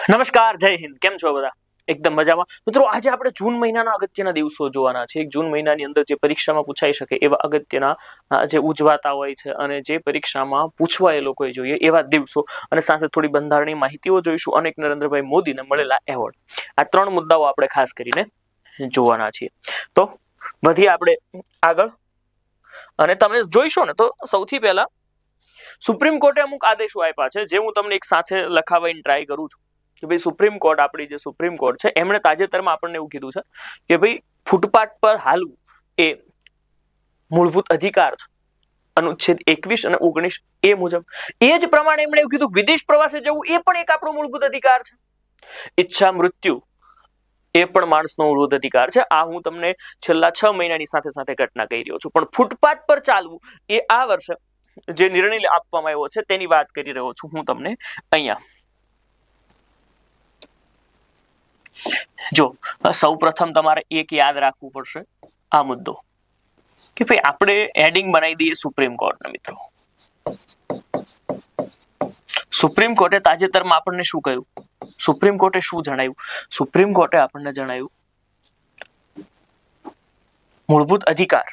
નમસ્કાર, જય હિન્દ. કેમ છો બધા? એકદમ મજામાં. મિત્રો, આજે આપણે જૂન મહિનાના અગત્યના દિવસો જોવાના છે. જૂન મહિનાની અંદર જે પરીક્ષામાં પૂછાઈ શકે એવા અગત્યના જે ઉજવાતા હોય છે અને જે પરીક્ષામાં પૂછવાય લોકોએ જોઈએ એવા દિવસો, અને સાથે થોડી બંધારણીય માહિતીઓ જોઈશું અને નરેન્દ્રભાઈ મોદીને મળેલા એવોર્ડ. આ ત્રણ મુદ્દાઓ આપણે ખાસ કરીને જોવાના છીએ. તો વધીએ આપણે આગળ. અને તમે જોઈશો ને તો સૌથી પહેલા સુપ્રીમ કોર્ટે અમુક આદેશો આપ્યા છે, જે હું તમને એક સાથે લખાવીને ટ્રાય કરું છું કે ભાઈ સુપ્રીમ કોર્ટ, આપણી જે સુપ્રીમ કોર્ટ છે, એમણે તાજેતરમાં આપણને એવું કીધું છે કે ભાઈ ફૂટપાથ પર હાલવું એ મૂળભૂત અધિકાર છે. અનુચ્છેદ 21 અને 19 એ મુજબ. એ જ પ્રમાણે એમણે એવું કીધું વિદેશ પ્રવાસે જવું એ પણ એક આપણો મૂળભૂત અધિકાર છે. ઈચ્છા મૃત્યુ એ પણ માણસનો મૂળભૂત અધિકાર છે. આ હું તમને છેલ્લા 6 મહિનાની સાથે સાથે ઘટના કહી રહ્યો છું. પણ ફૂટપાથ પર ચાલવું એ આ વર્ષે જે નિર્ણય આપવામાં આવ્યો છે તેની વાત કરી રહ્યો છું હું તમને અહીંયા. જો સૌ પ્રથમ તમારે એક યાદ રાખવું પડશે આ મુદ્દો કે ભાઈ આપણે હેડિંગ બનાવી દઈએ સુપ્રીમ કોર્ટના. મિત્રો, સુપ્રીમ કોર્ટે તાજેતરમાં આપણને શું કહ્યું? સુપ્રીમ કોર્ટે શું જણાવ્યું? સુપ્રીમ કોર્ટે આપણને જણાવ્યું મૂળભૂત અધિકાર.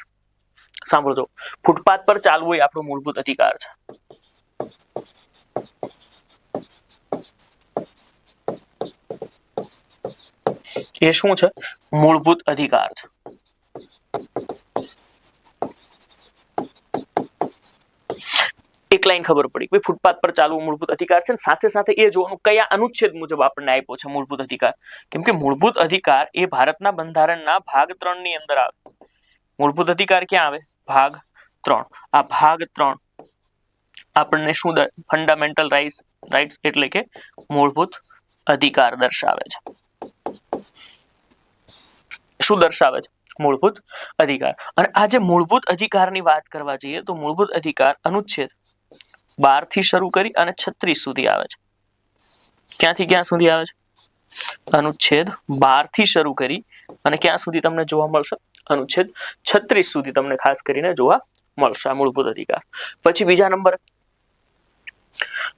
સાંભળજો, ફૂટપાથ પર ચાલવું એ આપણો મૂળભૂત અધિકાર છે. એ શું છે? મૂળભૂત અધિકાર છે. એક લાઈન ખબર પડી કે ફૂટપાથ પર ચાલવું મૂળભૂત અધિકાર છે. સાથે સાથે એ જોવાનું કયા અનુચ્છેદ મુજબ આપણને આપ્યો છે મૂળભૂત અધિકાર. કેમ કે મૂળભૂત અધિકાર એ ભારતના બંધારણના ભાગ 3 ની અંદર આવે. મૂળભૂત અધિકાર ક્યાં આવે? ભાગ 3. આ ભાગ 3 આપણને શું ફંડામેન્ટલ રાઇટ્સ એટલે કે મૂળભૂત અધિકાર દર્શાવે છે. શું દર્શાવે છે? મૂળભૂત અધિકાર. અને આ જે મૂળભૂત અધિકારની વાત કરવા જઈએ તો મૂળભૂત અધિકાર અનુચ્છેદ 12 થી શરૂ કરી અને 36 સુધી આવે છે. ક્યાંથી ક્યાં સુધી આવે છે? અનુચ્છેદ 12 થી શરૂ કરી અને ક્યાં સુધી તમને જોવા મળશે? અનુચ્છેદ 36 સુધી તમને ખાસ કરીને જોવા મળશે આ મૂળભૂત અધિકાર. પછી બીજા નંબર,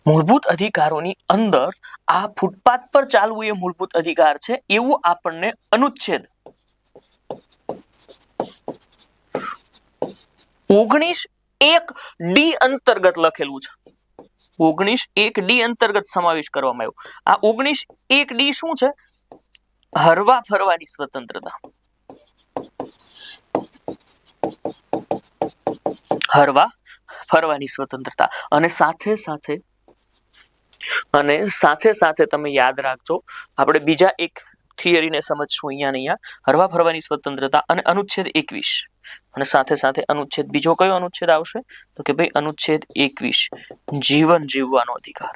મૂળભૂત અધિકારોની અંદર આ ફૂટપાથ પર ચાલવું એ મૂળભૂત અધિકાર છે એવું આપણને અનુચ્છેદ 19(1)D અંતર્ગત લખેલું છે. 19(1)D અંતર્ગત સમાવેશ કરવામાં આવ્યો. આ 19(1)D શું છે? હરવા ફરવાની સ્વતંત્રતા. હરવા ફરવાની સ્વતંત્રતા. અને સાથે સાથે તમે યાદ રાખજો, આપણે બીજા એક થિયરીને સમજશું અહીંયા. હરવા ફરવાની સ્વતંત્રતા અને અનુચ્છેદ 21. અને સાથે અનુચ્છેદ બીજો કયો અનુચ્છેદ આવશે? તો કે ભાઈ અનુચ્છેદ 21 જીવન જીવવાનો અધિકાર.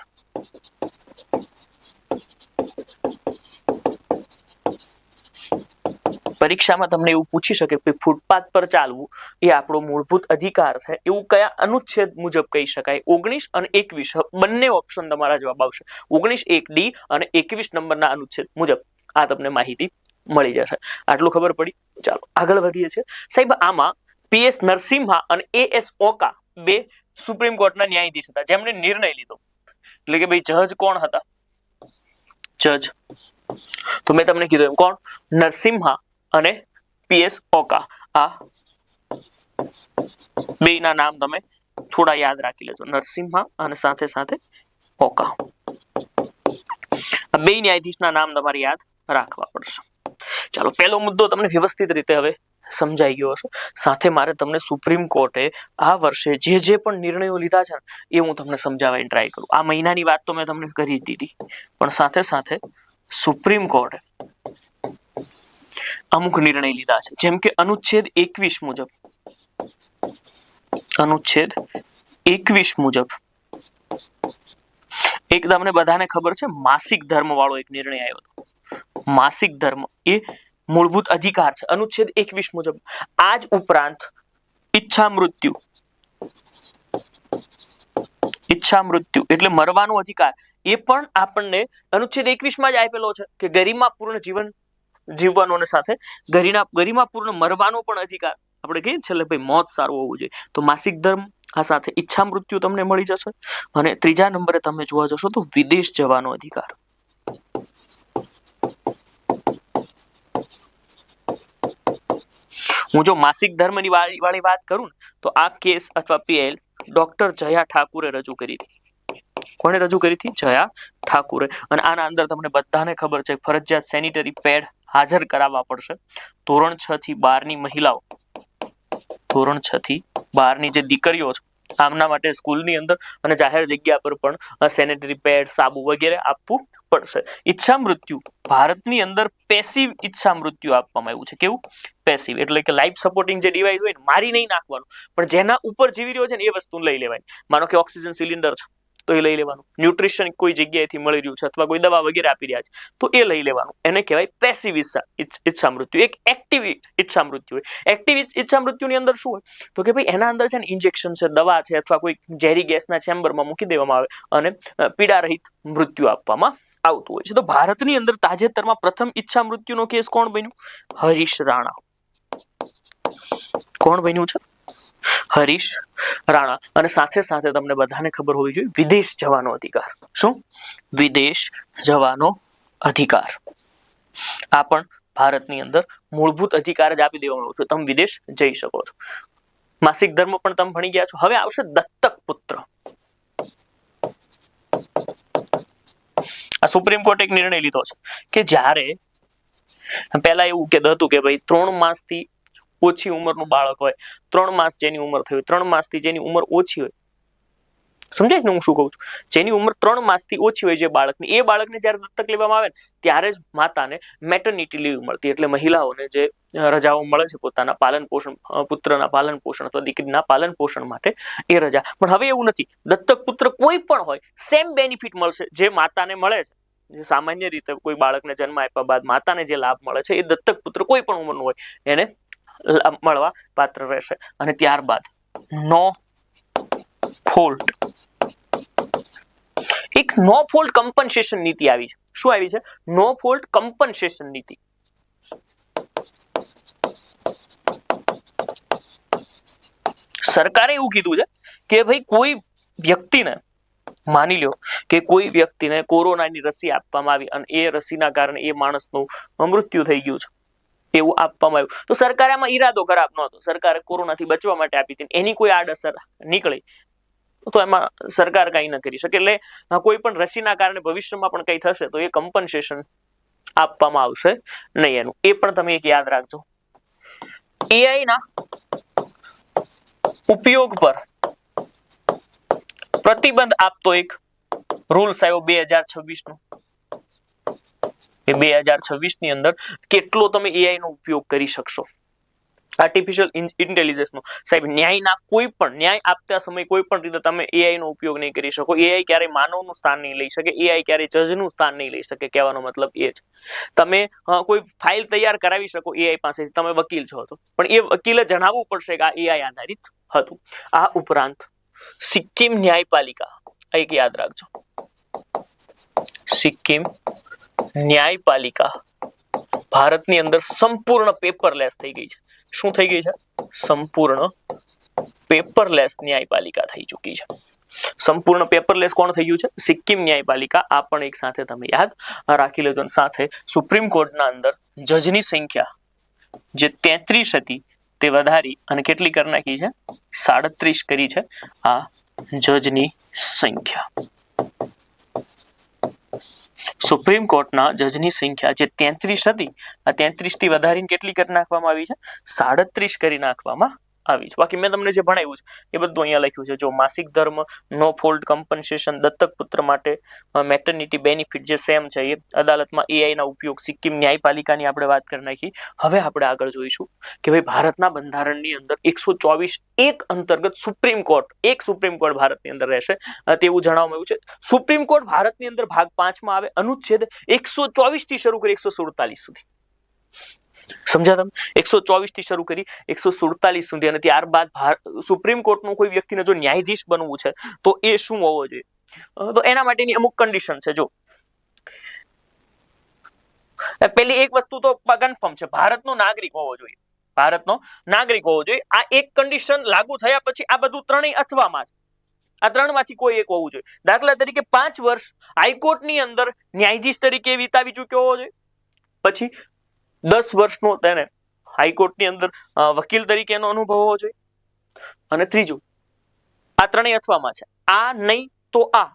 પરીક્ષામાં તમને એવું પૂછી શકે કે ફૂટપાથ પર ચાલવું એ આપણો મૂળભૂત અધિકાર છે એવું કયા અનુચ્છેદ મુજબ કહી શકાય? 19 અને 21 બંને ઓપ્શન તમારા જવાબ આવશે. 19(1)D અને 21 નંબરના અનુચ્છેદ મુજબ આ તમને માહિતી મળી જશે. આટલું ખબર પડી? ચાલો આગળ વધીએ છીએ. સાહેબ, આમાં PS નરસિમ્હા અને AS ઓકા બે સુપ્રીમ કોર્ટના ન્યાયાધીશ હતા જેમણે નિર્ણય લીધો. એટલે કે ભાઈ જજ કોણ હતા? જજ તો મેં તમને કીધું એમ કોણ? નરસિમ્હા અને PS ઓકા. આ બેના નામ તમે થોડા યાદ રાખી લેજો. નરસિમ્હા અને સાથે ઓકા. આ બે ન્યાયાધીશના નામ તમારે યાદ રાખવા પડશે. ચાલો, પહેલો મુદ્દો તમને વ્યવસ્થિત રીતે હવે સમજાઈ ગયો હશે. સાથે મારે તમને સુપ્રીમ કોર્ટે આ વર્ષે જે પણ નિર્ણયો લીધા છે એ હું તમને સમજાવવાની ટ્રાય કરું. આ મહિનાની વાત તો મેં તમને કરી જ દીધી, પણ સાથે સુપ્રીમ કોર્ટે અમુક નિર્ણય લીધા છે. જેમ કે અનુચ્છેદ 21 મુજબ, અનુચ્છેદ 21 મુજબ એક તમને બધાને ખબર છે માસિક ધર્મ વાળો એક નિર્ણય આવ્યો હતો. માસિક ધર્મ એ મૂળભૂત અધિકાર છે અનુચ્છેદ 21 મુજબ. આ જ ઉપરાંત ઈચ્છા મૃત્યુ એટલે મરવાનો અધિકાર એ પણ આપણને અનુચ્છેદ 21 માં જ આપેલો છે કે ગરિમાપૂર્ણ જીવન જીવવાનો અને સાથે ગરિમાપૂર્ણ મરવાનો પણ અધિકાર. આપણે કહીએ છેલ્લે ભાઈ મોત સારું હોવું જોઈએ. તો માસિક ધર્મ, આ સાથે ઈચ્છા મૃત્યુ તમને મળી જશે. અને ત્રીજા નંબરે તમે જોવા જશો તો વિદેશ જવાનો અધિકાર. હું જો માસિક ધર્મની વાળી વાત કરું ને તો આ કેસ અથવા પીએલ ડોક્ટર જયા ઠાકુરે રજૂ કરી હતી. કોણે રજૂ કરી હતી? જયા ઠાકુરે. અને આના અંદર તમને બધાને ખબર છે ફરજિયાત સેનિટરી પેડ હાજર કરાવવા પડશે. ધોરણ 6 થી 12 ની મહિલાઓ, ધોરણ 6 થી 12 ની જે દીકરીઓ છે આમના માટે સ્કૂલની અંદર અને જાહેર જગ્યા પર પણ સેનેટરી પેડ, સાબુ વગેરે આપવું પડશે. ઈચ્છા મૃત્યુ ભારતની અંદર પેસિવ ઈચ્છા મૃત્યુ આપવામાં આવ્યું છે. કેવું? પેસિવ, એટલે કે લાઈફ સપોર્ટિંગ જે ડિવાઇસ હોય ને મારી નહીં નાખવાનું, પણ જેના ઉપર જીવી રહ્યો છે ને એ વસ્તુ લઈ લેવાની. માનો કે ઓક્સિજન સિલિન્ડર છે તો એ લઈ લેવાનું. ન્યુટ્રિશન કોઈ જગ્યાએથી મળી રહ્યું છે અથવા કોઈ દવા વગેરે આપી રહ્યા છે તો એ લઈ લેવાનું. એને કહેવાય પેસિવ ઈચ્છા મૃત્યુ. એક એક્ટિવ ઈચ્છા મૃત્યુ હોય. એક્ટિવ ઈચ્છા મૃત્યુની અંદર શું હોય તો કે ભાઈ એના અંદર છે ને ઇન્જેક્શન છે, દવા છે અથવા કોઈ ઝેરી ગેસના ચેમ્બરમાં મૂકી દેવામાં આવે અને પીડા રહિત મૃત્યુ આપવામાં આવતું હોય છે. તો ભારતની અંદર તાજેતરમાં પ્રથમ ઈચ્છા મૃત્યુનો કેસ કોણ બન્યું? હરીશ રાણા. કોણ બન્યું છે? હરીશ રાણા. અને સાથે સાથે તમને બધાને ખબર હોવી જોઈએ વિદેશ જવાનો અધિકાર. શું? વિદેશ જવાનો અધિકાર. આ પણ ભારતની અંદર મૂળભૂત અધિકાર જ આપી દેવામાં આવ્યો છે. તમે વિદેશ જઈ શકો છો. માસિક ધર્મ પણ તમે ભણી ગયા છો. હવે આવશે દત્તક પુત્ર. આ સુપ્રીમ કોર્ટે એક નિર્ણય લીધો છે કે જ્યારે પહેલા એવું હતું કે ભાઈ 3 માસથી ઓછી ઉંમરનું બાળક હોય, 3 માસ જેની ઉંમર થઈ હોય, 3 માસથી જેની ઉંમર ઓછી હોય, સમજાય ને હું શું કહું છું? જેની ઉંમર 3 માસથી ઓછી હોય જે બાળકની, એ બાળકને જ્યારે દત્તક લેવામાં આવે ને ત્યારે જ માતાને મેટર્નિટી લીવ મળતી. એટલે મહિલાઓને જે રજાઓ મળે છે પોતાના પાલન પોષણ, પુત્રના પાલન પોષણ અથવા દીકરીના પાલન પોષણ માટે એ રજા. પણ હવે એવું નથી. દત્તક પુત્ર કોઈ પણ હોય સેમ બેનિફિટ મળશે જે માતાને મળે છે. જે સામાન્ય રીતે કોઈ બાળકને જન્મ આપ્યા બાદ માતાને જે લાભ મળે છે એ દત્તક પુત્ર કોઈ પણ ઉંમરનો હોય એને મળવા પાત્ર રહેશે. અને ત્યારબાદ નો ફોલ્ટ, એક નો ફોલ્ટ કમ્પન્સેશન નીતિ આવી છે. શું આવી છે? નો ફોલ્ટ કમ્પન્સેશન નીતિ. સરકારે એવું કીધું છે કે ભાઈ કોઈ વ્યક્તિને, માની લો કે કોઈ વ્યક્તિને કોરોનાની રસી આપવામાં આવી અને એ રસીના કારણે એ માણસનું મૃત્યુ થઈ ગયું છે, એવું આપવામાં આવ્યું તો સરકારે આમાં ઈરાદો ખરાબ નહોતો. સરકારે કોરોનાથી બચવા માટે આપી હતી. એની કોઈ આડઅસર નીકળી તો એમાં સરકાર કંઈ ન કરી શકે. એટલે કોઈ પણ રસીના કારણે ભવિષ્યમાં પણ કંઈ થશે તો એ કમ્પન્સેશન આપવામાં આવશે નહીં એનું. એ પણ તમે એક યાદ રાખજો. એઆઈ ના ઉપયોગ પર પ્રતિબંધ આપતો એક રૂલ્સ આવ્યો 2026 નો. એ 2026 ની અંદર કેટલો તમે એઆઈ નો ઉપયોગ કરી શકશો. આર્ટિફિશિયલ ઇન્ટેલિજન્સ નો સાહેબ ન્યાયના કોઈ પણ ન્યાય આપતા સમય કોઈ પણ રીતે તમે એઆઈ નો ઉપયોગ નહીં કરી શકો. એઆઈ ક્યારેય માનવનું સ્થાન નહીં લઈ શકે. એઆઈ ક્યારેય જજનું સ્થાન નહીં લઈ શકે. કહેવાનો મતલબ એ છે. તમે કોઈ ફાઇલ તૈયાર કરાવી શકો એઆઈ પાસેથી, તમે વકીલ છો તો, પણ એ વકીલે જણાવવું પડશે કે આ એઆઈ આધારિત હતું. આ ઉપરાંત સિક્કિમ ન્યાયપાલિકા, એક યાદ રાખજો, સિક્કિમ ન્યાયપાલિકા ભારતની અંદર સંપૂર્ણ પેપરલેસ થઈ ગઈ છે. શું થઈ ગઈ છે? સંપૂર્ણ પેપરલેસ ન્યાયપાલિકા થઈ ચૂકી છે. સંપૂર્ણ પેપરલેસ કોણ થઈ ગયું છે? સિક્કિમ ન્યાયપાલિકા. આ પણ એક સાથે તમે યાદ રાખી લેજો. સાથે સુપ્રીમ કોર્ટના અંદર જજની સંખ્યા જે 33 હતી તે વધારી અને કેટલી કરી નાખી છે? 37 કરી છે. આ જજની સંખ્યા, સુપ્રીમ કોર્ટના જજની સંખ્યા જે 33 હતી આ 33 થી વધારીને કેટલી કરી નાખવામાં આવી છે? 37 કરી નાખવામાં આવી છે. બાકી મેં તમને જે ભણાવ્યું છે એ બધું અહીંયા લખ્યું છે. જો માસિક ધર્મ, નો ફોલ્ટ કમ્પન્સેશન, દત્તક પુત્ર માટે મેટર્નિટી બેનિફિટ જે સેમ છે એ, અદાલતમાં એઆઈ ના ઉપયોગ, સિક્કિમ ન્યાયપાલિકાની આપણે વાત કરી નાખી. હવે આપણે આગળ જોઈશું કે ભાઈ ભારતના બંધારણની અંદર 124(1) અંતર્ગત સુપ્રીમ કોર્ટ, એક સુપ્રીમ કોર્ટ ભારતની અંદર રહેશે તેવું જણાવવામાં આવ્યું છે. સુપ્રીમ કોર્ટ ભારતની અંદર ભાગ 5 માં આવે, અનુચ્છેદ 124 થી શરૂ કરી 147 સુધી. સમજ્યા તમે? 124 થી શરૂ કરી 147 સુધી. અને ત્યારબાદ સુપ્રીમ કોર્ટનો કોઈ વ્યક્તિને જો ન્યાયાધીશ બનવું છે તો એ શું હોવો જોઈએ? તો એના માટેની અમુક કન્ડિશન છે. જો પેલી એક વસ્તુ તો કન્ફર્મ છે, ભારતનો નાગરિક હોવો જોઈએ. ભારતનો નાગરિક હોવો જોઈએ. આ એક કન્ડિશન લાગુ થયા પછી આ બધું ત્રણેય અથવામાં છે. આ ત્રણમાંથી કોઈ એક હોવું જોઈએ. દાખલા તરીકે 5 વર્ષ હાઈકોર્ટની અંદર ન્યાયાધીશ તરીકે વિતાવી ચૂક્યો હોવો જોઈએ, પછી 10 વર્ષનો તેને હાઈકોર્ટની અંદર વકીલ તરીકેનો અનુભવ હોવો જોઈએ, અને ત્રીજું આ ત્રણેય અથવામાં છે, આ નહીં તો આ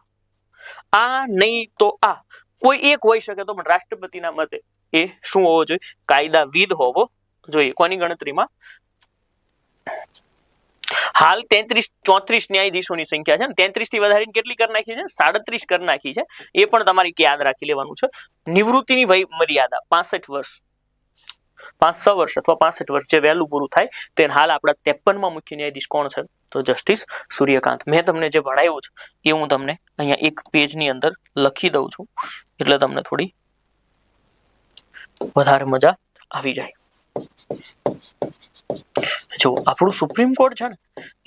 નહીં તો આ કોઈ એક હોઈ શકે, તો પણ રાષ્ટ્રપતિના મતે એ શું હોવો જોઈએ? કાયદાવિદ હોવો જોઈએ. કોની ગણતરીમાં? હાલ 33-34 ન્યાયાધીશોની સંખ્યા છે ને 33 થી વધારીને કેટલી કરી નાખી છે? 37 કરી નાખી છે. એ પણ તમારે યાદ રાખી લેવાનું છે. નિવૃત્તિની વય મર્યાદા 65 વર્ષ, 5-6 વર્ષ અથવા 65 વર્ષ જે વહેલું પૂરું થાય તે હાલ આપણા 53માં મુખ્ય ન્યાયાધીશ કોણ છે? તો જસ્ટિસ સૂર્યકાંત. મેં તમને જે ભણાવ્યું છે એ હું તમને અહીંયા એક પેજની અંદર લખી દઉં છું, એટલે તમને થોડી વધારે મજા આવી જાય. જો આપણું સુપ્રીમ કોર્ટ છે ને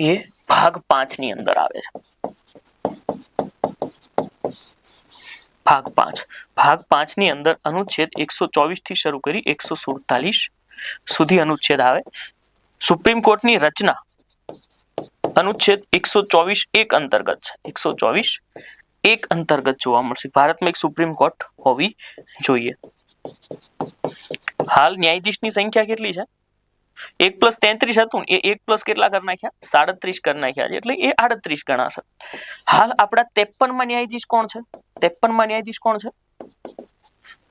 એ ભાગ 5 ની અંદર આવે છે. ભાગ 5 ની અંદર અનુચ્છેદ 124 થી શરૂ કરી 147 સુધી અનુચ્છેદ આવે. સુપ્રીમ કોર્ટની રચના અનુચ્છેદ 124(1) અંતર્ગત છે. 124(1) અંતર્ગત જોવા મળશે. ભારતમાં એક સુપ્રીમ કોર્ટ હોવી જોઈએ. હાલ ન્યાયાધીશની સંખ્યા કેટલી છે? 1+33 હતું, એ 1+ કેટલા કરી નાખ્યા? 37 કરી નાખ્યા છે, એટલે એ 38 ગણાશે. હાલ આપણા 53માં ન્યાયાધીશ કોણ છે? 53માં ન્યાયાધીશ કોણ છે?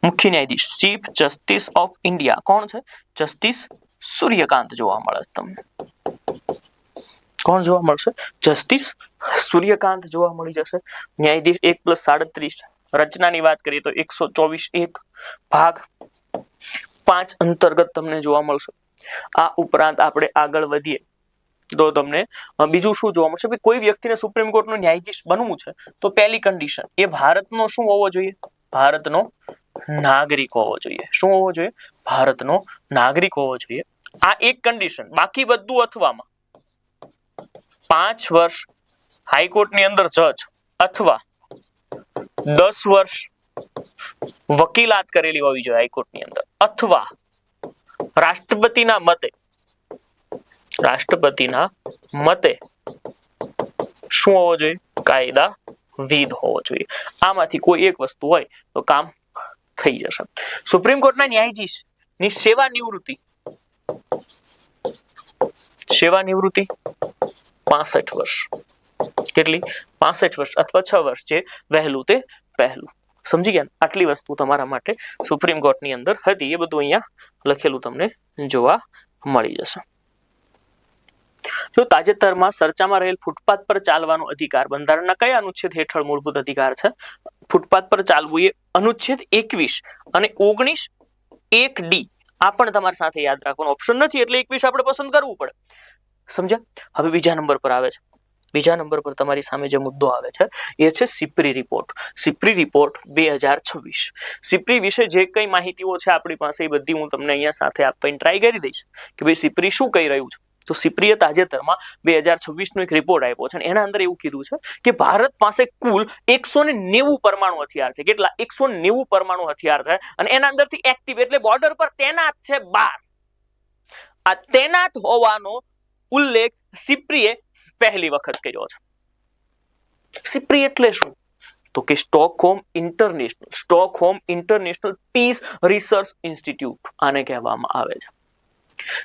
મુખ્ય ન્યાયાધીશ ચીફ જસ્ટિસ ઓફ ઇન્ડિયા કોણ છે? જસ્ટિસ સૂર્યકાંત જોવા મળે છે તમને. કોણ જોવા મળશે? જસ્ટિસ સૂર્યકાંત જોવા મળી જશે. ન્યાયાધીશ 1+37. રચનાની વાત કરીએ તો 124(1) ભાગ 5 અંતર્ગત તમને જોવા મળશે. આ ઉપરાંત આપણે આગળ વધીએ તો તમને બીજું શું જોવા મળશે? કોઈ વ્યક્તિને સુપ્રીમ કોર્ટનો ન્યાયાધીશ બનવું છે તો પહેલી કન્ડિશન એ ભારતનો શું હોવો જોઈએ? ભારતનો નાગરિક હોવો જોઈએ. શું હોવો જોઈએ? ભારતનો નાગરિક હોવો જોઈએ. આ એક કન્ડિશન. બાકી બધું અથવામાં 5 વર્ષ હાઈકોર્ટની અંદર જજ અથવા 10 વર્ષ વકીલાત કરેલી હોવી જોઈએ હાઈકોર્ટની અંદર, અથવા રાષ્ટ્રપતિના મતે શું હોવો જોઈએ? કાયદાવિદ હોવો જોઈએ. આમાંથી કોઈ એક વસ્તુ હોય તો કામ થઈ જશે. સુપ્રીમ કોર્ટના ન્યાયાધીશની સેવા નિવૃત્તિ 65 વર્ષ. કેટલી? 65 વર્ષ અથવા 6 વર્ષ, જે વહેલું તે પહેલું. સમજી ગયા? આટલી વસ્તુ તમારા માટે સુપ્રીમ કોર્ટની અંદર હતી. એ બધું અહીંયા લખેલું તમને જોવા મળી જશે. જો તાજેતરમાં ચર્ચામાં રહેલ ફૂટપાથ પર ચાલવાનો અધિકાર બંધારણના કયા અનુચ્છેદ હેઠળ મૂળભૂત અધિકાર છે? ફૂટપાથ પર ચાલવું એ અનુચ્છેદ 21 અને 19(1)d. આ પણ તમારી સાથે યાદ રાખવાનું ઓપ્શન નથી, એટલે 21 આપણે પસંદ કરવું પડે. સમજ્યા? હવે બીજા નંબર પર આવે છે. બીજા નંબર પર તમારી સામે જે મુદ્દો આવે છે એ છે સિપ્રી રિપોર્ટ. સિપ્રી રિપોર્ટ 2026. સિપ્રી વિશે જે કઈ માહિતીઓ છે આપણી પાસે એ બધી હું તમને અહીંયા સાથે આપવાની ટ્રાય કરી દઈશ કે ભાઈ સિપ્રી શું કહી રહ્યું છે. તો સિપ્રીએ તાજેતરમાં 2026નો એક રિપોર્ટ આપ્યો છે અને એના અંદર એવું કીધું છે કે ભારત પાસે કુલ 190 પરમાણુ હથિયાર છે. કેટલા? 190 પરમાણુ હથિયાર છે, અને એના અંદરથી એક્ટિવ એટલે બોર્ડર પર તૈનાત છે 12. આ તૈનાત હોવાનો ઉલ્લેખ સિપ્રીએ પહેલી વખત કર્યો છે. સિપ્રી એટલે શું? તો કે Stockholm International Peace Research Institute આને કહેવામાં આવે છે.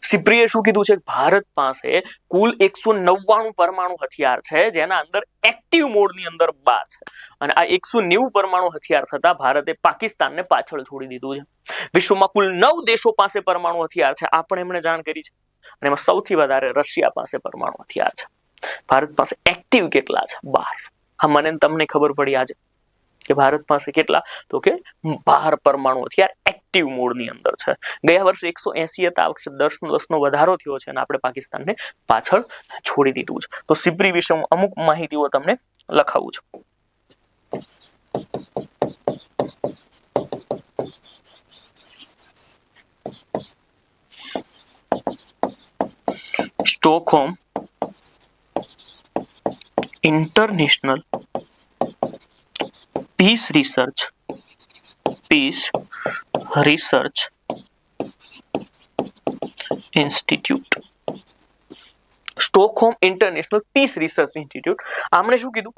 સિપ્રીએ શું કીધું છે? ભારત પાસે કુલ 199 પરમાણુ હથિયાર છે, જેના અંદર એક્ટિવ મોડની અંદર 12 છે, અને આ 190 પરમાણુ હથિયાર થતા ભારતે પાકિસ્તાનને પાછળ છોડી દીધું છે. વિશ્વમાં કુલ 9 દેશો પાસે પરમાણુ હથિયાર છે, આ પણ એમણે જાણ કરી છે, અને એમાં સૌથી વધારે રશિયા પાસે પરમાણુ હથિયાર છે. ભારત પાસે એક્ટિવ કેટલા છે? 12. હા, મને તમને ખબર પડી આજે કે ભારત પાસે કેટલા? તો કે 12 પરમાણુ હથિયાર એક્ટિવ મોડની અંદર છે. ગયા વર્ષે 180 હતા, આ વર્ષે 10નો વધારો થયો છે, અને આપણે પાકિસ્તાનને પાછળ છોડી દીધું છે. તો સિપ્રી વિશે હું અમુક માહિતીઓ તમને લખાવું છું. Stockholm International Peace Research Institute Stockholm International Peace Research Institute. આમણે શું કીધું?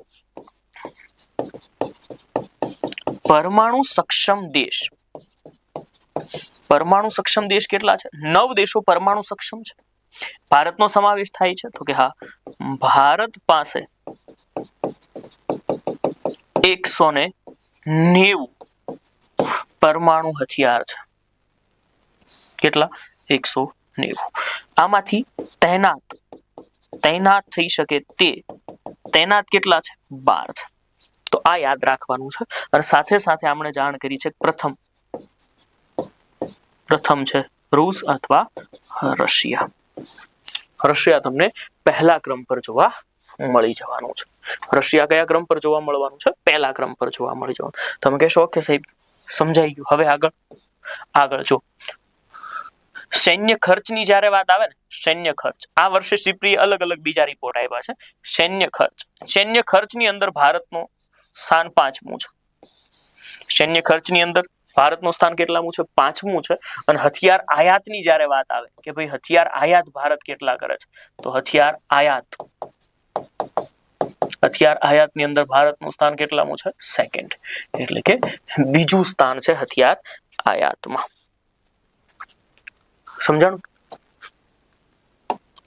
પરમાણુ સક્ષમ દેશ. પરમાણુ સક્ષમ દેશ કેટલા છે? 9 દેશો પરમાણુ સક્ષમ છે. ભારતનો સમાવેશ થાય છે? તો કે હા, ભારત પાસે 190 પરમાણુ હથિયાર છે. કેટલા? 190. આમાંથી તૈનાત થઈ શકે તે તૈનાત કેટલા છે? 12 છે. તો આ યાદ રાખવાનું છે. અને સાથે સાથે આપણે જાણ કરી છે પ્રથમ છે રૂસ અથવા રશિયા. રશિયા તમને પહેલા ક્રમ પર જોવા મળી જવાનું છે. રશિયા કયા ક્રમ પર જોવા મળવાનું છે? પહેલા ક્રમ પર જોવા મળી જવાનું. તમે કહેશો કે સાહેબ સમજાઈ ગયું. હવે આગળ જો સૈન્ય ખર્ચની જ્યારે વાત આવે ને, સૈન્ય ખર્ચ આ વર્ષે સિપ્રીએ અલગ અલગ બીજા રિપોર્ટ આવ્યા છે. સૈન્ય ખર્ચની અંદર ભારતનું સ્થાન 5મું છે. સૈન્ય ખર્ચની અંદર ભારતનું સ્થાન કેટલામું છે? 5મું છે. અને હથિયાર આયાતની જ્યારે વાત આવે કે ભાઈ હથિયાર આયાત ભારત કેટલા કરે છે, તો હથિયાર આયાતની અંદર ભારતનું સ્થાન કેટલામું છે? 2nd. એટલે કે બીજું સ્થાન છે હથિયાર આયાતમાં. સમજાણું?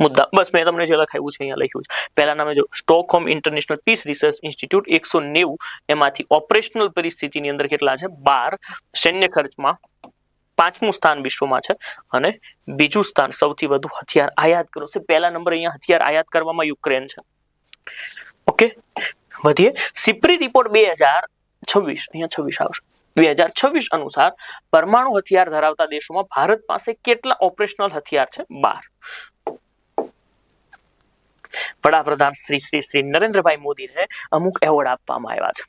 મુદ્દા બસ મેં તમને જે લખાવ્યું છે અહીંયા લખ્યું છે. પહેલા નામે જો Stockholm International Peace Research Institute 190 એમાંથી ઓપરેશનલ પરિસ્થિતિની અંદર કેટલા છે? 12. સૈન્ય ખર્ચમાં 5મું સ્થાન વિશ્વમાં છે અને બીજું સ્થાન સૌથી વધુ હથિયાર આયાત કર્યું છે. પહેલા નંબર અહીંયા હથિયાર આયાત કરવામાં યુક્રેન છે. ઓકે, વધીએ. સિપ્રી રિપોર્ટ 2026 અહીંયા 26 આવશે. 2026 અનુસાર પરમાણુ હથિયાર ધરાવતા દેશોમાં ભારત પાસે કેટલા ઓપરેશનલ હથિયાર છે? 12. વડાપ્રધાન શ્રી નરેન્દ્રભાઈ મોદીને અમુક એવોર્ડ આપવામાં આવ્યા છે.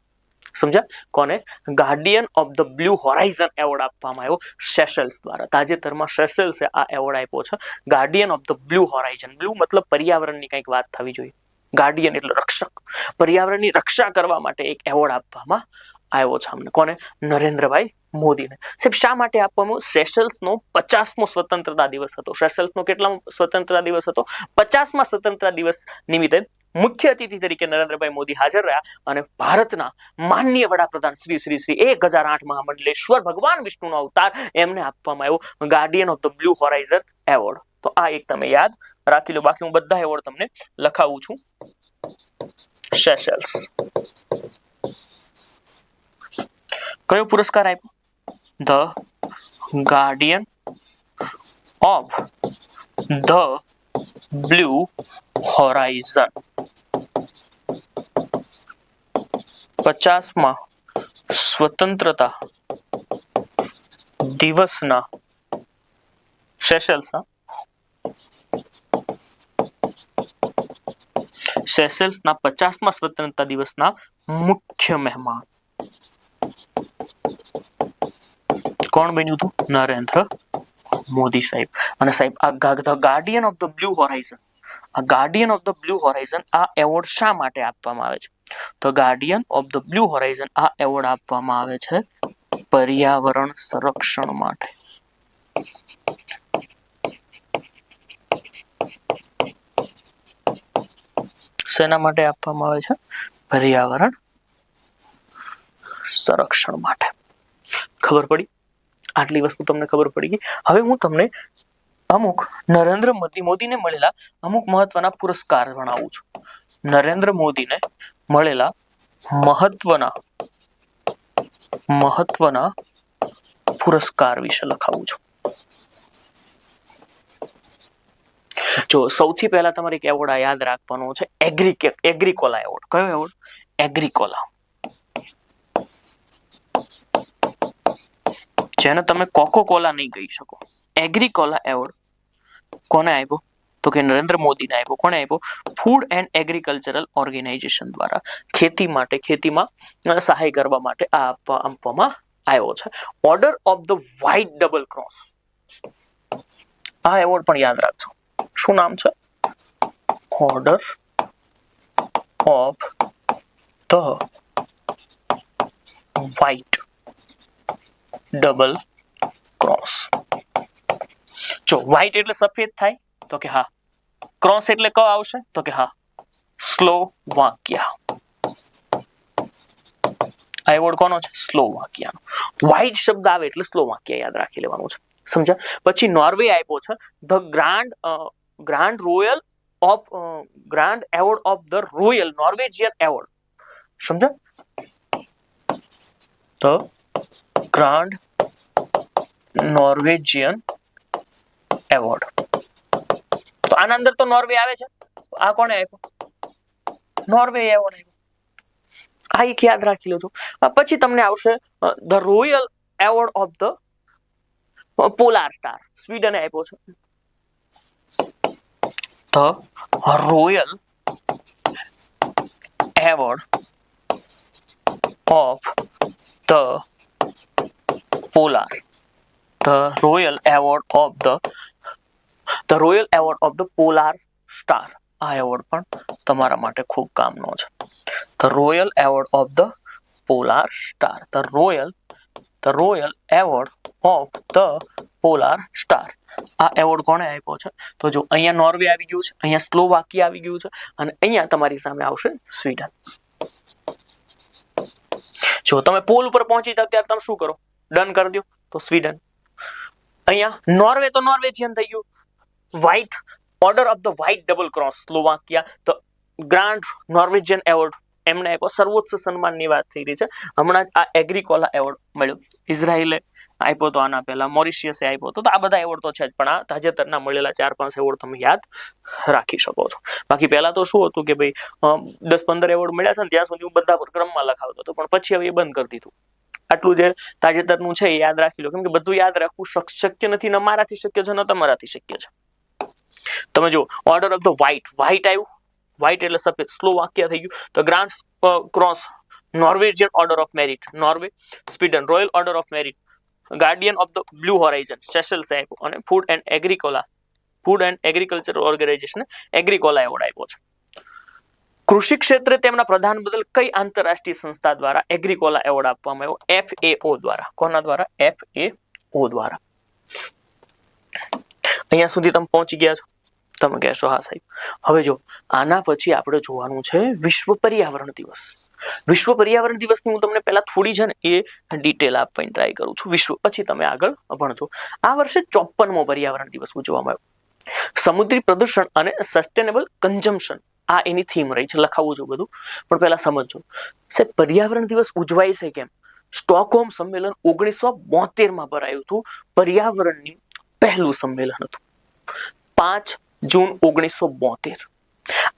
સમજ્યા? કોને? Guardian of the Blue Horizon award આપવામાં આવ્યો સેશલ્સ દ્વારા. તાજેતરમાં સેશલ્સે આ એવોર્ડ આપ્યો છે. Guardian of the Blue Horizon. Blue મતલબ પર્યાવરણની કંઈક વાત થવી જોઈએ. ગાર્ડિયન એટલે રક્ષક. પર્યાવરણની રક્ષા કરવા માટે એક એવોર્ડ આપવામાં આવ્યો છે અમને. કોને? નરેન્દ્રભાઈ મોદીને. સાહેબ શા માટે આપવામાં? સેશલ્સનો 50મો સ્વતંત્રતા દિવસ હતો. સેશલ્સનો કેટલામો સ્વતંત્રતા દિવસ હતો? 50મા સ્વતંત્રતા દિવસ નિમિત્તે મુખ્ય અતિથિ તરીકે નરેન્દ્રભાઈ મોદી હાજર રહ્યા અને ભારતના માનનીય વડાપ્રધાન શ્રી 1008 મહામંડલેશ્વર ભગવાન વિષ્ણુનો અવતાર એમને આપવામાં આવ્યો Guardian of the Blue Horizon award. તો આ એક તમે યાદ રાખી લો. બાકી હું બધા એવોર્ડ તમને લખાવું છું. સેશલ્સ કયો પુરસ્કાર આપ્યો? The Guardian of the Blue Horizon. 50મા સ્વતંત્રતા દિવસના સેશલ્સના 50મા સ્વતંત્રતા દિવસના મુખ્ય મહેમાન કોણ બન્યું હતું? નરેન્દ્ર મોદી સાહેબ. અને સાહેબ આ Guardian of the Blue Horizon, આ એવોર્ડ શા માટે આપવામાં આવે છે? તો Guardian of the Blue Horizon આ એવોર્ડ આપવામાં આવે છે પર્યાવરણ સંરક્ષણ માટે. શેના માટે આપવામાં આવે છે? પર્યાવરણ સંરક્ષણ માટે. ખબર પડી? આટલી વસ્તુ તમને ખબર પડી ગઈ. હવે હું તમને અમુક નરેન્દ્ર મોદીને મળેલા અમુક મહત્વના પુરસ્કાર જણાવું છું. નરેન્દ્ર મોદીને મળેલા મહત્વના પુરસ્કાર વિશે લખાવું છું. જો સૌથી પહેલા તમારે એક એવોર્ડ યાદ રાખવાનો છે, એગ્રીકોલા એવોર્ડ. કયો એવોર્ડ? એગ્રીકોલા. જેને તમે કોકોકોલા નહીં કહી શકો. એગ્રીકોલા એવોર્ડ કોને આપ્યો? તો કે નરેન્દ્ર મોદીને આપ્યો. કોને આપ્યો? ફૂડ એન્ડ એગ્રીકલ્ચરલ ઓર્ગેનાઇઝેશન દ્વારા. ખેતીમાં સહાય કરવા માટે આ આપવામાં આવ્યો છે. Order of the white double cross. આ એવોર્ડ પણ યાદ રાખજો. શું નામ છે? Order of the white double cross. જો વ્હાઇટ એટલે સફેદ થાય તો કે હા, ક્રોસ એટલે ક આવશે તો કે હા સ્લોવાકિયા. આ એવોર્ડ કોનો છે? સ્લોવાકિયાનો. વ્હાઇટ શબ્દ આવે એટલે સ્લોવાકિયા યાદ રાખી લેવાનું છે. સમજ્યા? પછી નોર્વે આપ્યો છે the Grand Royal of Grand Award of the Royal Norwegian Award. સમજ્યા? The Grand Norwegian Award. તો આના અંદર તો નોર્વે આવે છે. આ કોને આપ્યો? નોર્વે એવોર્ડ આપ્યો. આ એક યાદ રાખી લેજો. પછી તમને આવશે the Royal Award of the Polar Star. સ્વીડને આપ્યો છે. The Royal Award of the Polar. The Royal Award of the Polar Star. આ એવોર્ડ પણ તમારા માટે ખૂબ કામનો છે. The Royal Award of the Polar Star. The Royal Award of the Polar Star. આ એવોર્ડ કોણે આપ્યો છે? તો જો અહીંયા નોર્વે આવી ગયું છે, અહીંયા સ્લોવાકિયા આવી ગયું છે અને અહીંયા તમારી સામે આવશે સ્વીડન. જો તમે પોલ ઉપર પહોંચી જાવ ત્યારે તમે શું કરો? ડન કરી દો તો સ્વીડન. અહીંયા નોર્વે તો નોર્વેજિયન થઈ ગયું. White order of the white double cross Slovakia. The Grand Norwegian award એમને આપ્યો. સર્વોચ્ચ સન્માનની વાત થઈ રહી છે. હમણાં જ આ એગ્રીકોલા એવોર્ડ મળ્યો. ઇઝરાયલે આપ્યો તો આના પહેલા, મોરિશિયસે આપ્યો તો આ બધા એવોર્ડ તો છે જ, પણ આ તાજેતરના મળેલા 4-5 એવોર્ડ તમે યાદ રાખી શકો છો. બાકી પહેલા તો શું હતું કે ભાઈ 10-15 એવોર્ડ મળ્યા છે ને ત્યાં સુધી હું બધા ક્રમમાં લખાવતો હતો, પણ પછી હવે એ બંધ કરી દીધું. આટલું જે તાજેતરનું છે એ યાદ રાખી લો, કેમ કે બધું યાદ રાખવું શક્ય નથી. ન મારાથી શક્ય છે ન તમારાથી શક્ય છે. તમે જો ઓર્ડર ઓફ ધ વ્હાઇટ આવ્યું. વ્હાઇટ એટલે સફેદ. સ્લોવાકિયા થઈ ગયું. તો Grand Cross Norwegian Order of Merit Norway. Sweden Royal Order of Merit. Guardian of the Blue Horizon Seychelles આપ્યો. અને Food and Agriculture Organization Agricola Award આપ્યો છે. કૃષિ ક્ષેત્રે તેમના પ્રદાન બદલ કઈ આંતરરાષ્ટ્રીય સંસ્થા દ્વારા એગ્રીકોલા એવોર્ડ આપવામાં આવ્યો? FAO દ્વારા. કોના દ્વારા? FAO દ્વારા. અહીંયા સુધી તમે પહોંચી ગયા છો? તમે કહેશો હા સાહેબ. હવે જો આના પછી આપણે જોવાનું છે વિશ્વ પર્યાવરણ દિવસ. વિશ્વ પર્યાવરણ દિવસની હું તમને પહેલા થોડી છે ને એ ડિટેલ આપવાની ટ્રાય કરું છું. પછી તમે આગળ ભણજો. આ વર્ષે 54મો પર્યાવરણ દિવસ ઉજવવામાં આવ્યો. સમુદ્રી પ્રદૂષણ અને સસ્ટેનેબલ કન્ઝમ્પશન આ એની થીમ રહી છે. લખાવું છું બધું, પણ પહેલા સમજો સાહેબ પર્યાવરણ દિવસ ઉજવાય છે કેમ? સ્ટોકહોમ સંમેલન 1972માં ભરાયું હતું. પર્યાવરણની પહેલું સંમેલન હતું 5 જૂન 1972.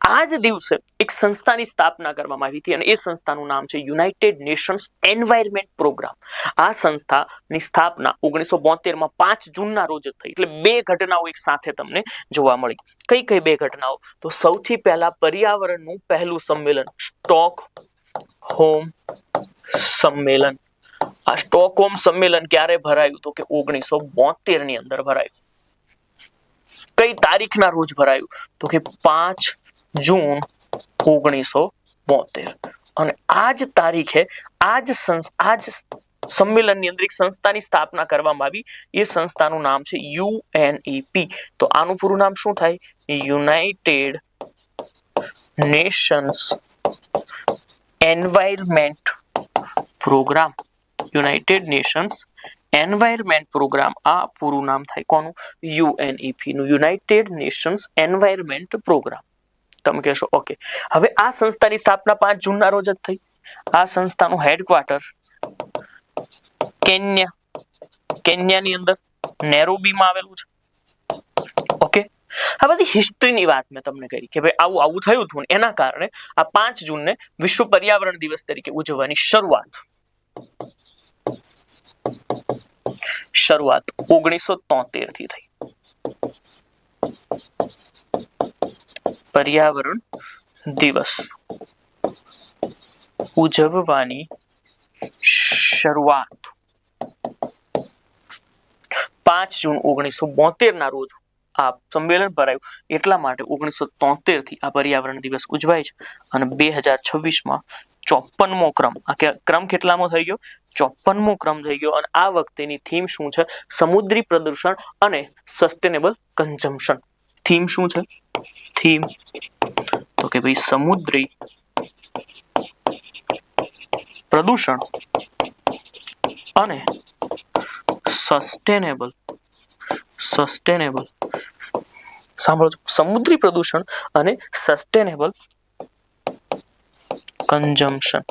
આ જ દિવસે એક સંસ્થાની સ્થાપના કરવામાં આવી હતી અને એ સંસ્થાનું નામ છે યુનાઇટેડ નેશન્સ એન્વાયરમેન્ટ પ્રોગ્રામ. આ સંસ્થાની સ્થાપના 1972માં 5 જૂનના રોજ જ થઈ. એટલે 2 ઘટનાઓ એક સાથે તમને જોવા મળી. કઈ 2 ઘટનાઓ? તો સૌથી પહેલા પર્યાવરણનું પહેલું સંમેલન સ્ટોકહોમ સંમેલન. આ સ્ટોકહોમ સંમેલન ક્યારે ભરાયું? તો કે 1972 ની અંદર ભરાયું. કઈ તારીખના રોજ ભરાયું? તો કે 5 જૂન 1972. અને આ જ તારીખે આ જ સંમેલનની અંદર એક સંસ્થાની સ્થાપના કરવામાં આવી. એ સંસ્થાનું નામ છે UNEP. તો આનું પૂરું નામ શું થાય? United Nations Environment Programme. United Nations Environment Programme. આ પૂરું નામ થાય કોનું? UNEP નું. United Nations Environment Programme. તમે કહેશો ઓકે. હવે આ સંસ્થાની સ્થાપના 5 જૂનના રોજ જ થઈ. આ સંસ્થાનું હેડક્વાર્ટર કેન્યાની અંદર નેરોબીમાં આવેલું છે. ઓકે. આ બધી હિસ્ટ્રીની વાત મેં તમને કરી કે ભાઈ આવું થયું હતું. એના કારણે આ 5 જૂનને વિશ્વ પર્યાવરણ દિવસ તરીકે ઉજવવાની શરૂઆત 1973 થી થઈ. પર્યાવરણ દિવસ ઉજવવાની શરૂઆત 5 જૂન 1972 ના રોજ આ સંમેલન ભરાયું. એટલા માટે 1973 થી આ પર્યાવરણ દિવસ ઉજવાય છે. અને 2026માં 54મો ક્રમ. આ ક્રમ કેટલામો થઈ ગયો? 54મો ક્રમ થઈ ગયો. અને આ વખતેની થીમ શું છે? સમુદ્રી પ્રદૂષણ અને સસ્ટેનેબલ કન્ઝમ્પશન. થીમ શું છે? થીમ તો કે ભાઈ સમુદ્રી પ્રદૂષણ અને સસ્ટેનેબલ સાંભળો, સમુદ્રી પ્રદૂષણ અને સસ્ટેનેબલ કન્ઝમ્પશન.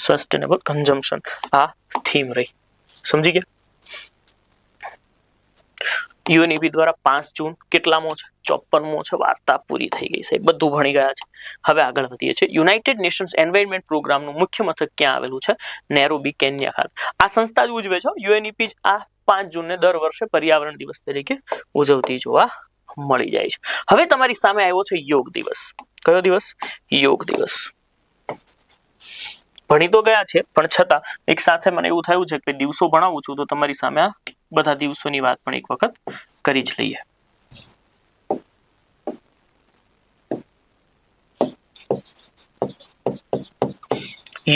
સસ્ટેનેબલ કન્ઝમ્પશન આ થીમ રહી. સમજી ગયા? યુએનઈપી દ્વારા 5 જૂન કેટલામો છે? 54મો છે. વાર્તા પૂરી થઈ ગઈ છે, બધું ભણી ગયા છે. હવે આગળ વધીએ છીએ. યુનાઇટેડ નેશન્સ એન્વાયરમેન્ટ પ્રોગ્રામનું મુખ્ય મથક ક્યાં આવેલું છે? નેરોબી, કેન્યા ખાતે. આ સંસ્થા જ ઉજવે છે. યુએનઈપી આ 5 જૂનને દર વર્ષે પર્યાવરણ દિવસ તરીકે ઉજવતી જોવા મળી જાય છે. હવે તમારી સામે આવ્યો છે યોગ દિવસ. કયો દિવસ? યોગ દિવસ. ભણી તો ગયા છે, પણ છતાં એક સાથે મને એવું થયું છે કે દિવસો ભણાવું છું તો તમારી સામે આ બધા દિવસોની વાત પણ એક વખત કરી જ લઈએ.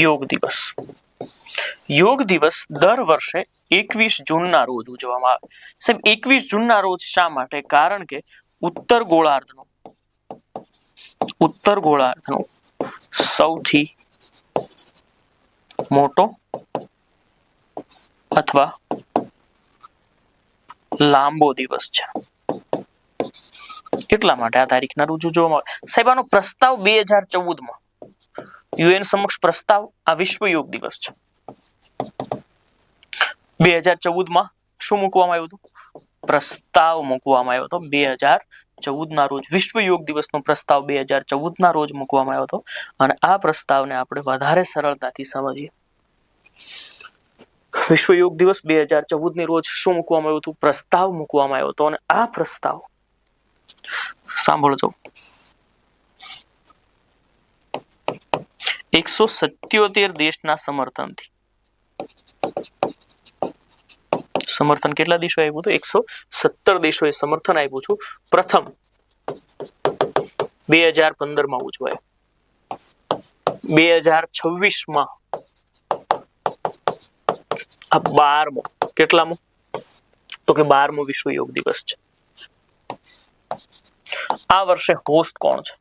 યોગ દિવસ. યોગ દિવસ દર વર્ષે 21 જૂનના રોજ ઉજવવામાં આવે. સાહેબ 21 જૂનના રોજ શા માટે? કારણ કે ઉત્તર ગોળાર્ધનો સૌથી મોટો અથવા લાંબો દિવસ છે. એટલા માટે આ તારીખના રોજ ઉજવવામાં આવે. સાહેબ આનો પ્રસ્તાવ 2014માં યુએન સમક્ષ પ્રસ્તાવ આ વિશ્વ યોગ દિવસ છે. 2014માં શું મૂકવામાં આવ્યું હતું? પ્રસ્તાવ મૂકવામાં આવ્યો હતો. 2014ના રોજ વિશ્વ યોગ દિવસનો પ્રસ્તાવ 2014ના રોજ મૂકવામાં આવ્યો હતો. અને આ પ્રસ્તાવને આપણે વધારે સરળતાથી સમજીએ. વિશ્વ યોગ દિવસ 2014ની રોજ શું મૂકવામાં આવ્યું હતું? પ્રસ્તાવ મૂકવામાં આવ્યો હતો. અને આ પ્રસ્તાવ સાંભળજો, 177 દેશના સમર્થનથી. સમર્થન કેટલા દેશો આપ્યું હતું? 117 દેશોએ સમર્થન આપ્યું છું. પ્રથમ 2015માં ઉજવાય, 2026માં આ 12મો. કેટલામો? તો કે 12મો વિશ્વ યોગ દિવસ છે. આ વર્ષે હોસ્ટ કોણ છે?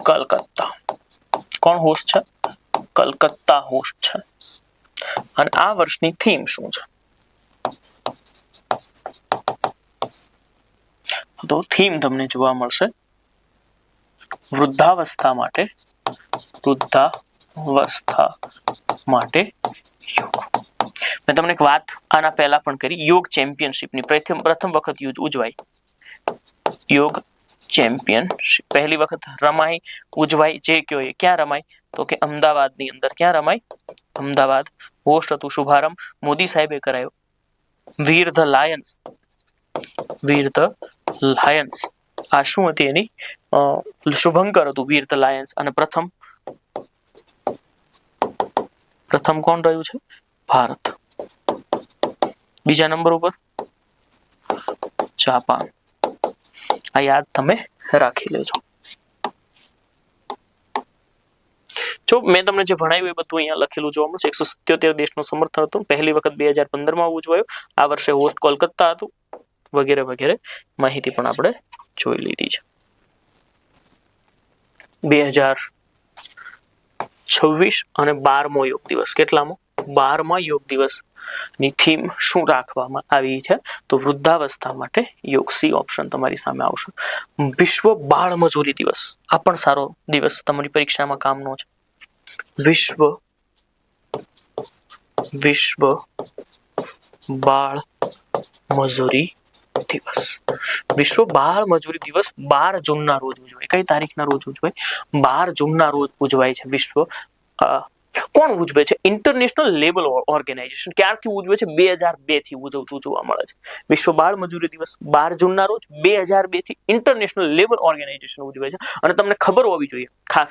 કલકત્તા. કોણ હોસ્ટ છે? કલકત્તા હોસ્ટ છે. અને આ વર્ષની થીમ શું છે? તો થીમ તમને જોવા મળશે વૃદ્ધાવસ્થા માટે યોગ. મેં તમને એક વાત આના પહેલા પણ કરી. યોગ ચેમ્પિયનશિપની પ્રથમ વખત ઉજવાઈ. યોગ ચેમ્પિયનશિપ પહેલી વખત રમાઈ, ઉજવાઈ, જે કયો એ ક્યાં રમાય? તો કે અમદાવાદની અંદર. ક્યાં રમાય? અમદાવાદ. હોસ્ટ હતું શુભારંભ મોદી સાહેબે કરાયો. વીર ધ લાયન્સ આ શું હતી એની? શુભંકર હતું વીર ધ લાયન્સ. અને પ્રથમ કોણ રહ્યું છે? ભારત. બીજા નંબર ઉપર જાપાન. આ યાદ તમે રાખી લેજો. જો મેં તમને જે ભણાવ્યું એ બધું અહીંયા લખેલું જોવા મળશે. 177 દેશનું સમર્થન હતું. પહેલી વખત 2015માં ઉજવાયું. આ વર્ષે હોસ્ટ કોલકાતા હતું. વગેરે વગેરે માહિતી પણ આપણે જોઈ લીધી છે. 2026 અને 12મો યોગ દિવસ. કેટલામો? 12મા યોગ દિવસની થીમ શું રાખવામાં આવી છે? તો વૃદ્ધાવસ્થા માટે યોગ. સી ઓપ્શન તમારી સામે આવશે. વિશ્વ બાળ મજૂરી દિવસ. આ પણ સારો દિવસ તમારી પરીક્ષામાં કામનો છે. વિશ્વ બાળ મજૂરી દિવસ. વિશ્વ બાળ મજૂરી દિવસ 12 જૂનના રોજ ઉજવાય. કઈ તારીખના રોજ ઉજવાય? 12 જૂનના રોજ ઉજવાય છે. વિશ્વ કોણ ઉજવે છે? International Labour Organization. ક્યારથી ઉજવે છે? 2002 થી ઉજવતું જોવા મળે છે. વિશ્વ બાળ મજૂરી દિવસ 12 જૂનના રોજ 2002 થી ઇન્ટરનેશનલ લેબર ઓર્ગેનાઇઝેશન ઉજવે છે. અને તમને ખબર હોવી જોઈએ, ખાસ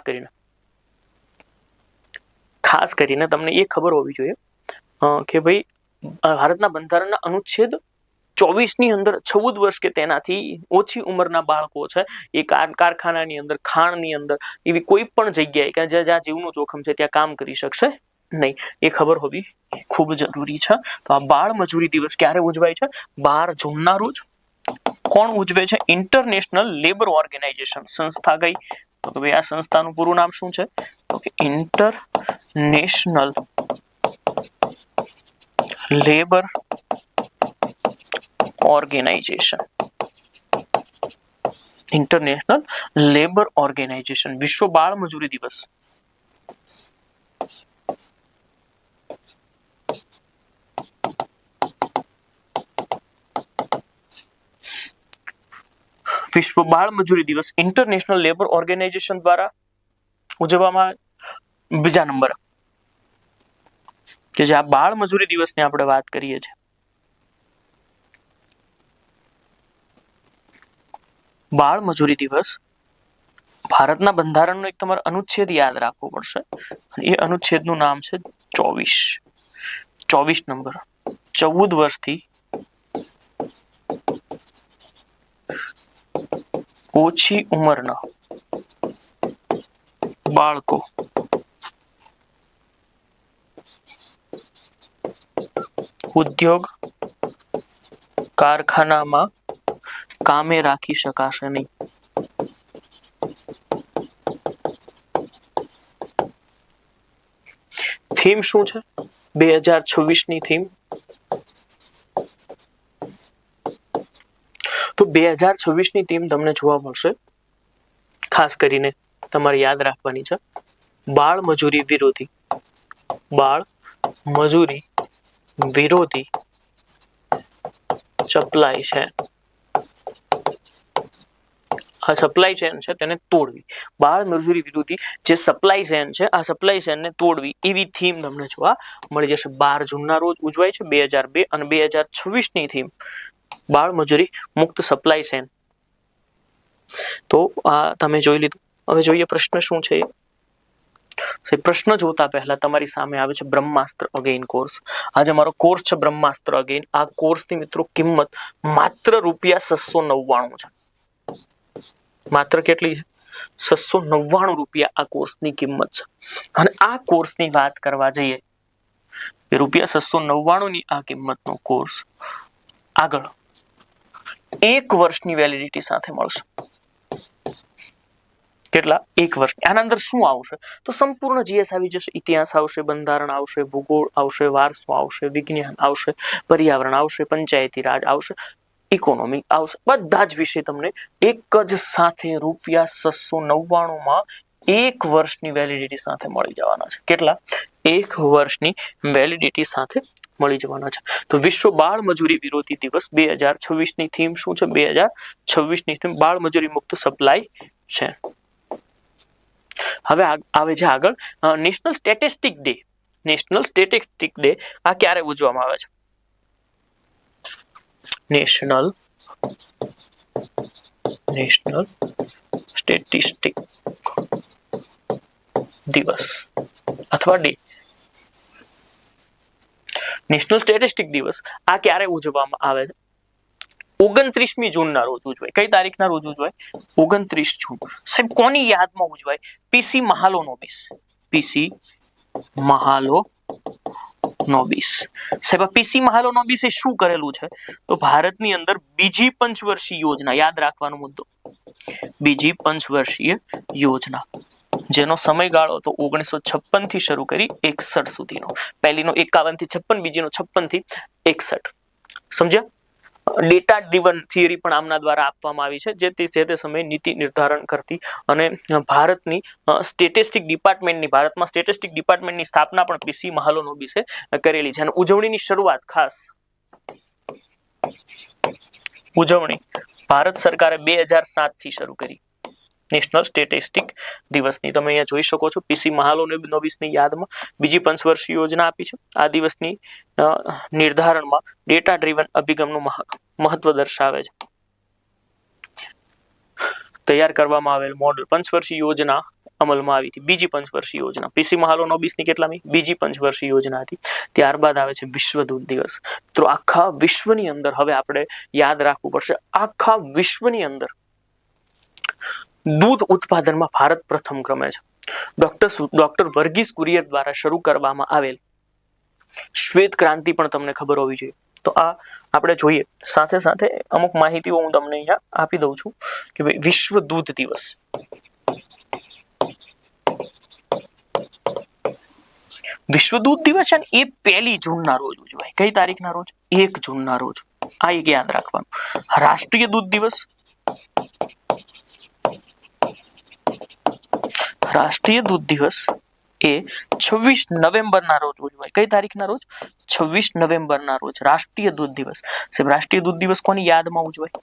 કરીને તમને એ ખબર હોવી જોઈએ કે ભાઈ ભારતના બંધારણના અનુચ્છેદ 24ની અંદર 14 વર્ષ કે તેનાથી ઓછી ઉંમરના બાળકો છે એ કારખાનાની અંદર, ખાણની અંદર, એવી કોઈ પણ જગ્યાએ કે જ્યાં જીવનું જોખમ છે ત્યાં કામ કરી શકશે નહીં, એ ખબર હોવી ખૂબ જરૂરી છે. તો આ બાળ મજૂરી દિવસ ક્યારે ઉજવાય છે? 12 જૂનના રોજ. કોણ ઉજવે છે? International Labour Organization. સંસ્થા કઈ? તો કે ભાઈ આ સંસ્થાનું પૂરું નામ શું છે? તો કે International Labour Organization. International Labour Organization. વિશ્વ બાળ મજૂરી દિવસ. વિશ્વ બાળ મજૂરી દિવસ ઇન્ટરનેશનલ લેબર ઓર્ગેનાઇઝેશન દ્વારા ઉજવવામાં બીજા નંબર કે જે આ બાળ મજૂરી દિવસની આપણે વાત કરીએ છીએ. બાળ મજૂરી દિવસ ભારતના બંધારણનો એક તમારે અનુચ્છેદ યાદ રાખવો પડશે. એ અનુચ્છેદનું નામ છે 24 નંબર. 14 વર્ષથી ઓછી ઉંમરના બાળકો ઉદ્યોગ કારખાનામાં કામે રાખી શકાશે નહીં. થીમ શું છે 2026ની થીમ? તો 2026ની થીમ તમને જોવા મળશે, ખાસ કરીને તમારે યાદ રાખવાની છે, બાળ મજૂરી વિરોધી. બાળ મજૂરી વિરોધી સપ્લાય ચેન. આ સપ્લાય ચેન છે તેને તોડવી. બાળ મજૂરી વિરોધી જે સપ્લાય ચેન છે આ સપ્લાય ચેનને તોડવી એવી થીમ તમને જોવા મળી જશે. 12 જૂનના રોજ ઉજવાય છે 2002 અને 2026ની થીમ બાળ મજૂરી મુક્ત સપ્લાય ચેન. તો આ તમે જોઈ લીધું. હવે જોઈએ પ્રશ્ન શું છે. પ્રશ્ન જોતા પહેલા તમારી સામે આવે છે બ્રહ્માસ્ત્ર અગેન કોર્સ. આજે મારો કોર્સ છે બ્રહ્માસ્ત્ર અગેન. આ કોર્સની મિત્રો કિંમત માત્ર ₹699 છે. માત્ર કેટલી છે? 699 આ કોર્સની કિંમત છે. અને આ કોર્સની વાત કરવા જઈએ ₹699 આ કિંમતનો કોર્સ આગળ 1 વર્ષની વેલિડિટી સાથે મળશે. કેટલા? 1 વર્ષ. આના અંદર શું આવશે? તો સંપૂર્ણ જીએસ આવી જશે. ઇતિહાસ આવશે, બંધારણ આવશે, ભૂગોળ આવશે, વારસો આવશે, વિજ્ઞાન આવશે, પર્યાવરણ આવશે, પંચાયતી રાજ આવશે, ઇકોનોમી આવશે. બધા જ વિષય તમને એક જ સાથે ₹699 1 વર્ષની વેલિડિટી સાથે મળી જવાના છે. કેટલા? 1 વર્ષની વેલિડિટી સાથે મળી જવાના છે. તો વિશ્વ બાળ મજૂરી વિરોધી દિવસ 2026ની થીમ શું છે? 2026ની થીમ બાળ મજૂરી મુક્ત સપ્લાય છે. હવે આવે છે આગળ national statistic day. National statistic day આ ક્યારે ઉજવવામાં આવે છે? નેશનલ સ્ટેટિસ્ટિક દિવસ અથવા ડે. નેશનલ સ્ટેટિસ્ટિક દિવસ આ ક્યારે ઉજવવામાં આવે છે? 29મી જૂનના રોજ ઉજવાય. કઈ તારીખના રોજ ઉજવાય? 29 જૂન. સાહેબ કોની યાદમાં ઉજવાય? પીસી મહાલોનોબિસ. પીસી મહાલોનોબિસ. સાહેબ આ પીસી મહાલોનોબિસે શું કરેલું છે? તો ભારતની અંદર બીજી પંચવર્ષીય યોજના, યાદ રાખવાનો મુદ્દો, બીજી પંચવર્ષીય યોજના જેનો સમયગાળો હતો 1956 થી શરૂ કરી 61 સુધીનો. પહેલીનો 51 થી 56, બીજીનો 56 થી 61. સમજ્યા? ડેટા ડ્રીવન થિયરી પણ આમના દ્વારા આપવામાં આવી છે, જે તે સમયે નીતિ નિર્ધારણ કરતી અને ભારતની સ્ટેટિસ્ટિક ડિપાર્ટમેન્ટની, ભારતમાં સ્ટેટિસ્ટિક ડિપાર્ટમેન્ટની સ્થાપના પણ પીસી મહાલોનોબિસે કરેલી છે. અને ઉજવણીની શરૂઆત ખાસ ઉજવણી ભારત સરકારે 2007 થી શરૂ કરી નેશનલ સ્ટેટિસ્ટિક દિવસની. તમે અહીંયા જોઈ શકો છો પીસી મહાલોનોબિસની યાદમાં બીજી પંચવર્ષીય યોજના આપી છે. આ દિવસની નિર્ધારણમાં ડેટા ડ્રીવન અભિગમનું મહત્વ દર્શાવે છે. તૈયાર કરવામાં આવેલ મોડલ પંચવર્ષીય યોજના અમલમાં આવી હતી. બીજી પંચવર્ષીય યોજના પીસી મહાલોનોબિસની કેટલામી? બીજી પંચવર્ષીય યોજના હતી. ત્યારબાદ આવે છે વિશ્વ દૂધ દિવસ. તો આખા વિશ્વની અંદર હવે આપણે યાદ રાખવું પડશે, આખા વિશ્વની અંદર દૂધ ઉત્પાદનમાં ભારત પ્રથમ ક્રમે છે. ડોક્ટર વર્ગીસ કુરિયર દ્વારા શરૂ કરવામાં આવેલ શ્વેત ક્રાંતિ પણ તમને ખબર હોવી જોઈએ. તો આ આપણે જોઈએ. સાથે સાથે અમુક માહિતીઓ હું તમને અહીંયા આપી દઉં છું કે ભાઈ વિશ્વ દૂધ દિવસ. વિશ્વ દૂધ દિવસ છે ને એ 1 જૂનના રોજ ઉજવાય. કઈ તારીખના રોજ? 1 જૂનના રોજ. આ એક યાદ રાખવાનું. રાષ્ટ્રીય દૂધ દિવસ, રાષ્ટ્રીય દૂધ દિવસ એ 26 નવેમ્બરના રોજ ઉજવાય. કઈ તારીખના રોજ? 26 નવેમ્બરના રોજ રાષ્ટ્રીય દૂધ દિવસ. સાહેબ રાષ્ટ્રીય દૂધ દિવસ કોની યાદમાં ઉજવાય?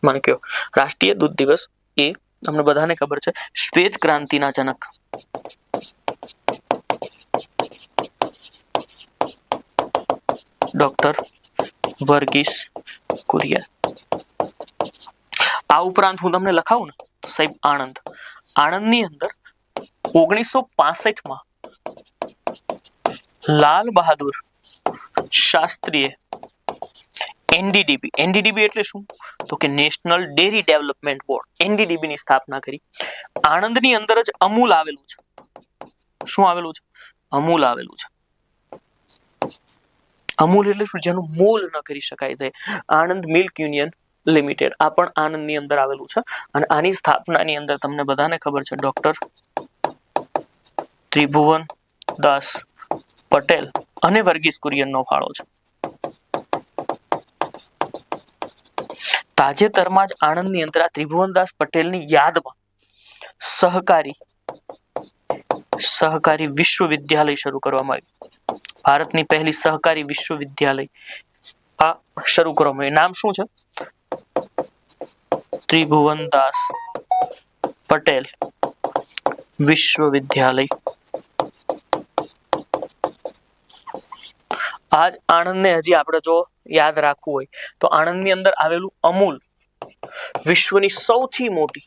મને કહો. રાષ્ટ્રીય દૂધ દિવસ એ તમને બધાને ખબર છે શ્વેત ક્રાંતિના જનક ડોક્ટર વર્ગીસ કુરિયર. આ ઉપરાંત હું તમને લખાવું ને સાહેબ આણંદ. આણંદની અંદર 1965માં લાલ બહાદુર શાસ્ત્રીએ એનડીડીબી, એનડીડીબી એટલે શું? તો કે national dairy development board, NDDB ની સ્થાપના કરી. આણંદની અંદર જ અમૂલ આવેલું છે. શું આવેલું છે? અમૂલ આવેલું છે. અમૂલ એટલે શું? જેનું મોલ ન કરી શકાય છે. આણંદ મિલ્ક યુનિયન લિમિટેડ, આ પણ આણંદની અંદર આવેલું છે. અને આની સ્થાપનાની અંદર તમને બધાને ખબર છે ડોક્ટર ત્રિભુવન દાસ પટેલ અને વર્ગીસ કુરિયનનો ફાળો છે. તાજેતરમાં જ આણંદની અંદર આ ત્રિભુવનદાસ પટેલની યાદમાં સહકારી વિશ્વવિદ્યાલય શરૂ કરવામાં આવ્યું. ભારતની પહેલી સહકારી વિશ્વવિદ્યાલય આ શરૂ કરવામાં આવ્યું. નામ શું છે? ત્રિભુવનદાસ પટેલ વિશ્વવિદ્યાલય. આજ આણંદને હજી આપણે જો યાદ રાખવું હોય તો આણંદની અંદર આવેલું અમૂલ વિશ્વની સૌથી મોટી,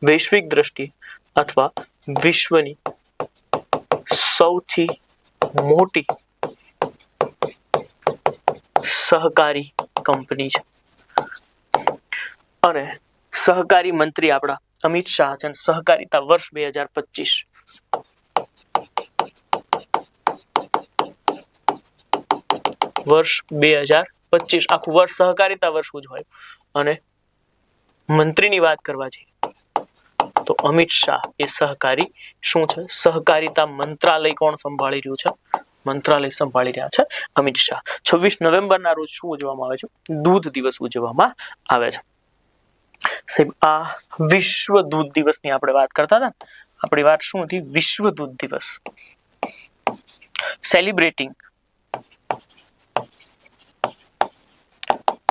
વૈશ્વિક દ્રષ્ટિએ અથવા વિશ્વની સૌથી મોટી સહકારી કંપની છે. અને સહકારી મંત્રી આપણા અમિત શાહ છે. સહકારિતા વર્ષ 2025 આખું વર્ષ સહકારિતા વર્ષ ઉજવાયું. અને મંત્રીની વાત કરવા જઈએ તો અમિત શાહ એ સહકારી શું છે? સહકારિતા મંત્રાલય કોણ સંભાળી રહ્યું છે? મંત્રાલય સંભાળી રહ્યા છે અમિત શાહ. 26 નવેમ્બરના રોજ શું ઉજવવામાં આવે છે? દૂધ દિવસ ઉજવવામાં આવે છે. સાહેબ આ વિશ્વ દૂધ દિવસની આપણે વાત કરતા હતા. આપણી વાત શું હતી? વિશ્વ દૂધ દિવસ. સેલિબ્રેટિંગ,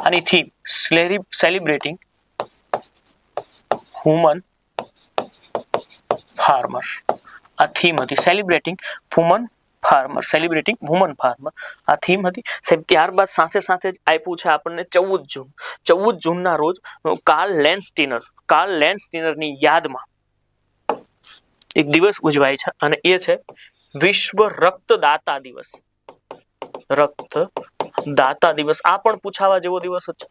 આની થીમ સેલિબ્રેટિંગ વુમન ફાર્મર. આ થીમ હતી celebrating woman farmer. Celebrating woman farmer આ થીમ હતી સાહેબ. ત્યારબાદ સાથે સાથે જ આપ્યું છે આપણને 14 જૂન. 14 જૂનના રોજ કાર્લ લેન્ડસ્ટીનરની યાદમાં એક દિવસ ઉજવાય છે અને એ છે વિશ્વ રક્તદાતા દિવસ. રક્તદાતા દિવસ આ પણ પૂછાવા જેવો દિવસ જ છે.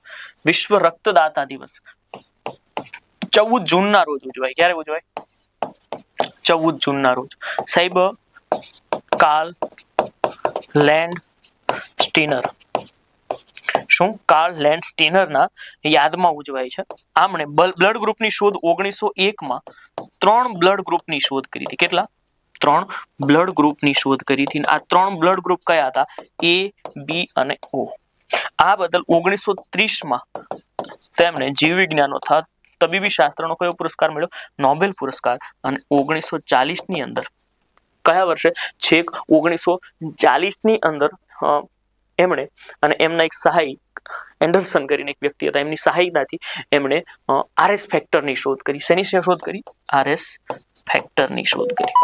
વિશ્વ રક્તદાતા દિવસ 14 જૂનના રોજ ઉજવાય. ક્યારે ઉજવાય? 14 જૂનના રોજ. સાહેબ કાર્લ લેન્ડસ્ટીનર, શું? કાર્લ લેન્ડસ્ટીનરના યાદમાં ઉજવાય છે. આમણે બ્લડ ગ્રુપની શોધ 1901માં 3 બ્લડ ગ્રુપની શોધ કરી હતી. કેટલા? 3 બ્લડ ગ્રુપની શોધ કરી હતી. આ 3 બ્લડ ગ્રુપ કયા હતા? એ, બી અને ઓ. આ બદલ 1930માં તેમણે જીવ વિજ્ઞાન તથા તબીબી શાસ્ત્રનો કયો પુરસ્કાર મળ્યો? નોબેલ પુરસ્કાર. અને 1940ની અંદર કયા વર્ષે? છેક 1940ની અંદર એમણે અને એમના એક સહાયક એન્ડરસન કરીને એક વ્યક્તિ હતા, એમની સહાયતાથી એમણે આરએસ ફેક્ટરની શોધ કરી. શેની શોધ કરી? આરએસ ફેક્ટરની શોધ કરી.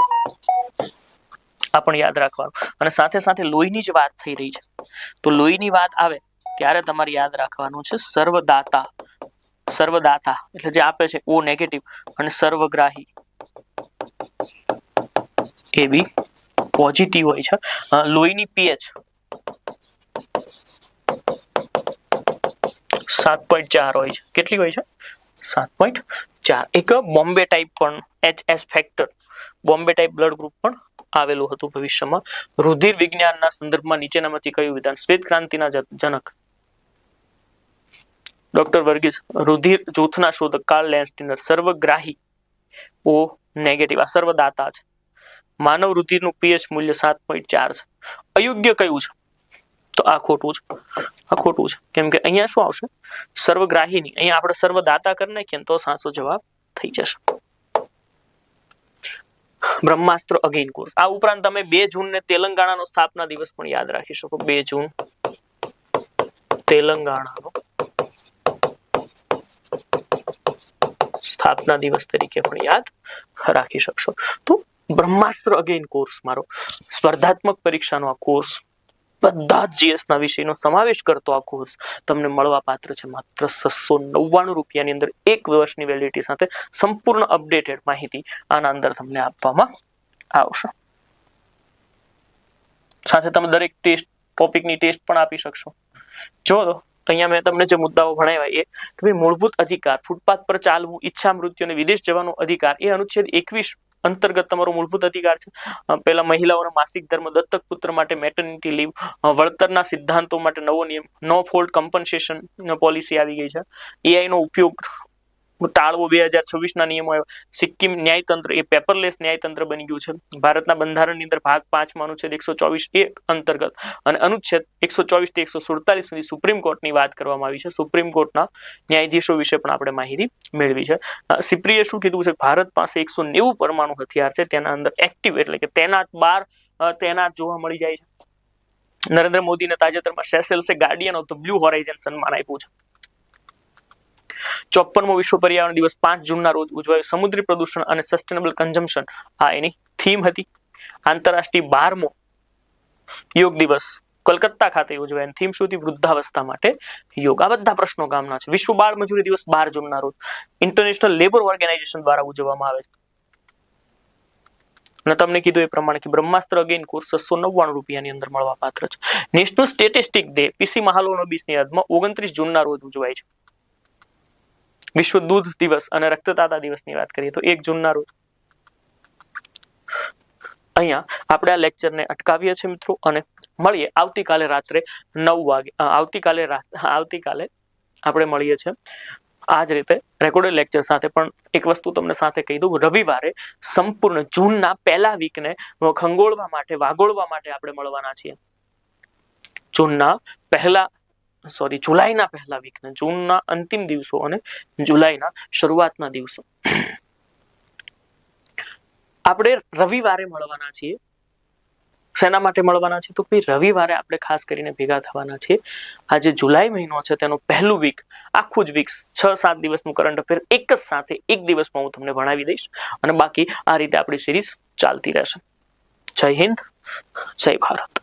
આ પણ યાદ રાખવાનું. અને સાથે સાથે લોહીની જ વાત થઈ રહી છે તો લોહીની વાત આવે ત્યારે તમારે યાદ રાખવાનું છે સર્વદાતા. સર્વદાતા એટલે જે આપે છે ઓ નેગેટિવ અને સર્વગ્રાહી એ બી પોઝિટિવ હોય છે. લોહીની પીએચ 7.4 હોય છે. કેટલી હોય છે? 7.4 4. એક બોમ્બે ટાઈપ પણ HS factor, Bombay type blood group પણ આવેલું હતું ભવિષ્યમાં. રુધિર વિજ્ઞાનના સંદર્ભમાં નીચેનામાંથી કયું વિધાન? શ્વેત ક્રાંતિના જનક ડોક્ટર વર્ગીસ. રુધિર જૂથના શોધક કાર્લ લેન્સ્ટીનર. સર્વગ્રાહી O નેગેટિવ, આ સર્વદાતા છે. માનવ રુધિરનું pH મૂલ્ય 7.4 છે. અયોગ્ય કયું છે? તો આ ખોટું છે, આ ખોટું છે. કેમ કે અહીંયા શું આવશે? સર્વગ્રાહી નહીં, અહીંયા આપણે સર્વદાતા કરી નાખીએ તો સાચો જવાબ થઈ જશે. બ્રહ્માસ્ત્ર અગેઇન કોર્સ. આ ઉપરાંત તમે 2 જૂનને તેલંગાણાનો સ્થાપના દિવસ પણ યાદ રાખી શકો. 2 જૂન તેલંગાણાનો સ્થાપના દિવસ તરીકે પણ યાદ રાખી શકશો. તો બ્રહ્માસ્ત્ર અગેઇન કોર્સ મારો સ્પર્ધાત્મક પરીક્ષાનો આ કોર્સ, બધા જ GS ના વિષયનો સમાવેશ કરતો આ કોર્સ તમને મળવા પાત્ર છે માત્ર 699 રૂપિયાની અંદર, 1 વર્ષની વેલિડિટી સાથે સંપૂર્ણ અપડેટેડ માહિતી આના અંદર તમને આપવામાં આવશે. સાથે તમે દરેક ટેસ્ટ ટોપિકની ટેસ્ટ પણ આપી શકશો. જો અહીંયા મેં તમને જે મુદ્દાઓ ભણાવ્યા એ કે ભાઈ મૂળભૂત અધિકાર, ફૂટપાથ પર ચાલવું, ઈચ્છા મૃત્યુ અને વિદેશ જવાનો અધિકાર એ અનુચ્છેદ 21 અંતર્ગત તમારો મૂળભૂત અધિકાર છે. પહેલા મહિલાઓના માસિક ધર્મ, દત્તક પુત્ર માટે મેટર્નિટી લીવ, વળતરના સિદ્ધાંતો માટે નવો નિયમ, નો ફોલ્ટ કમ્પન્સેશન પોલિસી આવી ગઈ છે. AI નો ઉપયોગ ટાળવો 2026 ના નિયમો આવ્યા. સિક્કિમ ન્યાયતંત્ર એ પેપરલેસ ન્યાયતંત્ર બની ગયું છે. ભારતના બંધારણની અંદર ભાગ 5 માં અનુચ્છેદ 124A અંતર્ગત અને અનુચ્છેદ 124 થી 147 સુધી સુપ્રીમ કોર્ટની વાત કરવામાં આવી છે. સુપ્રીમ કોર્ટના ન્યાયાધીશો વિશે પણ આપણે માહિતી મેળવી છે. સિપ્રીએ શું કીધું છે? ભારત પાસે 190 પરમાણુ હથિયાર છે, તેના અંદર એક્ટિવ એટલે કે તૈનાત જોવા મળી જાય છે. નરેન્દ્ર મોદીને તાજેતરમાં સેશેલ્સે Guardian of the Blue Horizon સન્માન આપ્યું છે. 54મો વિશ્વ પર્યાવરણ દિવસ 5 જૂનના રોજ ઉજવાયો. સમુદ્રી પ્રદૂષણ અને સસ્ટેનેબલ કન્ઝમ્પશન આ એની થીમ હતી. આંતરરાષ્ટ્રીય 12મો યોગ દિવસ કોલકાતા ખાતે ઉજવાયો. થીમ શું હતી? વૃદ્ધાવસ્થા માટે યોગ. આ બધા પ્રશ્નો કામના છે. વિશ્વ બાળ મજૂરી દિવસ 12 જૂનના રોજ ઇન્ટરનેશનલ લેબર ઓર્ગેનાઇઝેશન દ્વારા ઉજવવામાં આવે છે. અને તમને કીધું એ પ્રમાણે કે બ્રહ્માસ્ત્ર અગેઇન કોર્સ 699 રૂપિયાની અંદર મળવા પાત્ર છે. નેશનલ સ્ટેટિસ્ટિક ડે PC મહાલનોબિસની યાદમાં 29 જૂનના રોજ ઉજવાય છે. વિશ્વ દૂધ દિવસ અને રક્તદાતા દિવસની વાત કરીએ તો 1 જૂનના રોજ. અહીંયા આપણે આ લેક્ચરને અટકાવીએ છીએ મિત્રો, અને મળીએ આવતીકાલે રાત્રે 9 વાગે. આવતીકાલે આપણે મળીએ છીએ આ જ રીતે રેકોર્ડેડ લેક્ચર સાથે. પણ એક વસ્તુ તમને સાથે કહી દઉં, રવિવારે સંપૂર્ણ જૂનના પહેલા વીકને વાગોળવા માટે આપણે મળવાના છીએ. જુલાઈના પહેલા વીકને, જૂનના અંતિમ દિવસો અને જુલાઈના શરૂઆતના દિવસો આપણે રવિવારે મળવાના છીએ. શેના માટે મળવાના છે? તો ભાઈ રવિવારે આપણે ખાસ કરીને ભેગા થવાના છે. આ જે જુલાઈ મહિનો છે તેનું પહેલું વીક, આખું જ વીક 6-7 દિવસનું કરંટ અફેર એક જ સાથે એક દિવસમાં હું તમને ભણાવી દઈશ, અને બાકી આ રીતે આપણી સિરીઝ ચાલતી રહેશે. જય હિન્દ, જય ભારત.